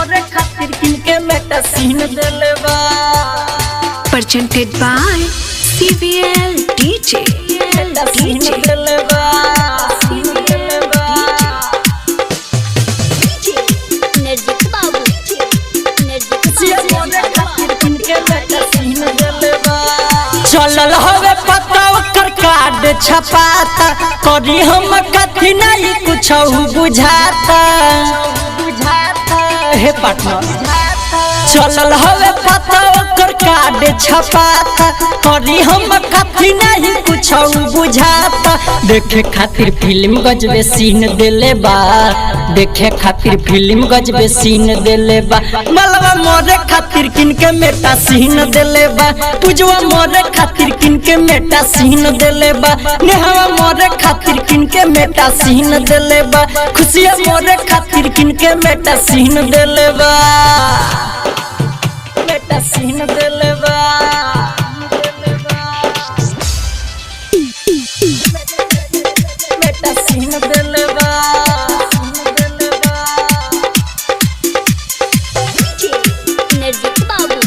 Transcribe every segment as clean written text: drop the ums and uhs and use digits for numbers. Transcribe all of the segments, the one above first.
मोरे खातिर किनके मेटा सीन देले बा। Presented by CVL DJ। Scene देले बा, सीन देले बा। निर्जित बाबू, मोरे खातिर किनके मेटा सीन देले बा। चलल हवे पता ओकर कार्ड छपाता, करी हम कथी नहीं कुछ बुझाता। हे पार्टनर चलल हवे पता ओकर कार्ड छपाता, करी हम कथी नहीं कुछ बुझाता। देखे खातिर फिल्म गजबे सीन देले बा, देखे खातिर फिल्म गजबे सीन देले बा। मलवा मोरे खातिर किनके मेटा सीन देले बा, पूजवा मोरे खातिर किनके मेटा सीन देले बा, नेहवा मोरे खातिर किनके मेटा सीन देले बा, खुशिया मोरे खातिर किनके मेटा सीन देले बा, मेटा सीन देले बा। मेटा सीन देले बा, निर्जित बाबू,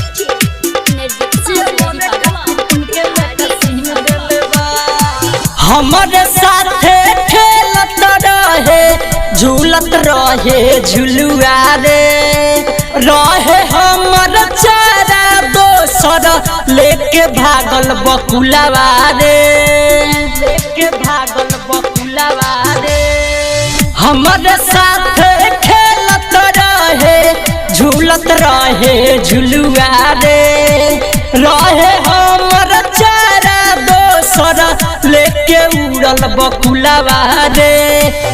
हमारे साथे खेलत रहे झूलत रहे झुलुआ रे, रहे हमर चारा दोसर लेके भागल बकुलवा रे, लेके भागल बकुलवा रे। हमारे साथे खेलत रहे झूलत रहे झुलुआ रे, रहे हमर चारा दोसर लेके उड़ल बकुलवा रे।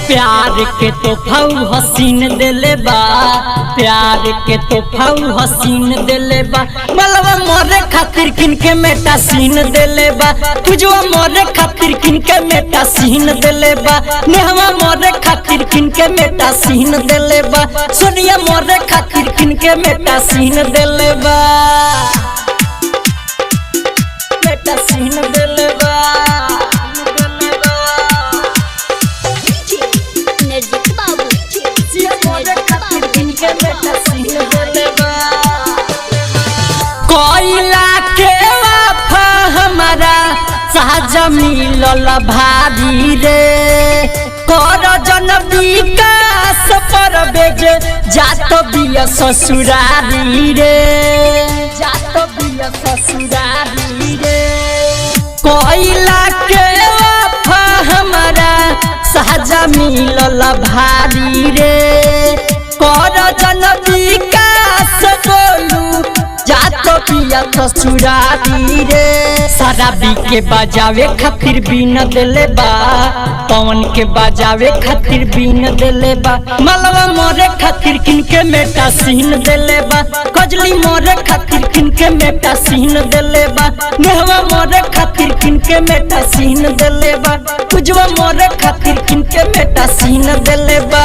प्यार के तोहफा हसीन देले बा, प्यार के तोहफा हसीन देले बा। मलवा मोरे खातिर किनके मेटा सीन देले बा, पूजवा मोरे खातिर किनके मेटा सीन देले बा, नेहवा मोरे खातिर किनके मेटा सीन देले बा, सोनिया मोरे खातिर किनके मेटा सीन देले बा, मेटा सीन देले बा। निर्जित बाबू, कोयला के वफा हमारा साजा मिलल भारी रे, कर जन विकास पर बेज जात बिया ससुरारी रे, जात बिया ससुरारी रे। कोयला के वफा हमारा साजा मिलल भारी रे, कर जन विकास बोलू जात पिया ससुरारी रे। शराबी के बजावे खातिर बीन देले बा, पवन के बजावे खातिर बीन देले बा। मलवा मोरे खातिर किनके मेटा सीन देले बा, कजली मोरे खातिर किनके मेटा सीन देले बा, नेहवा मोरे खातिर किनके मेटा सीन देले बा, पूजवा मोरे खातिर किनके मेटा सीन देले बा।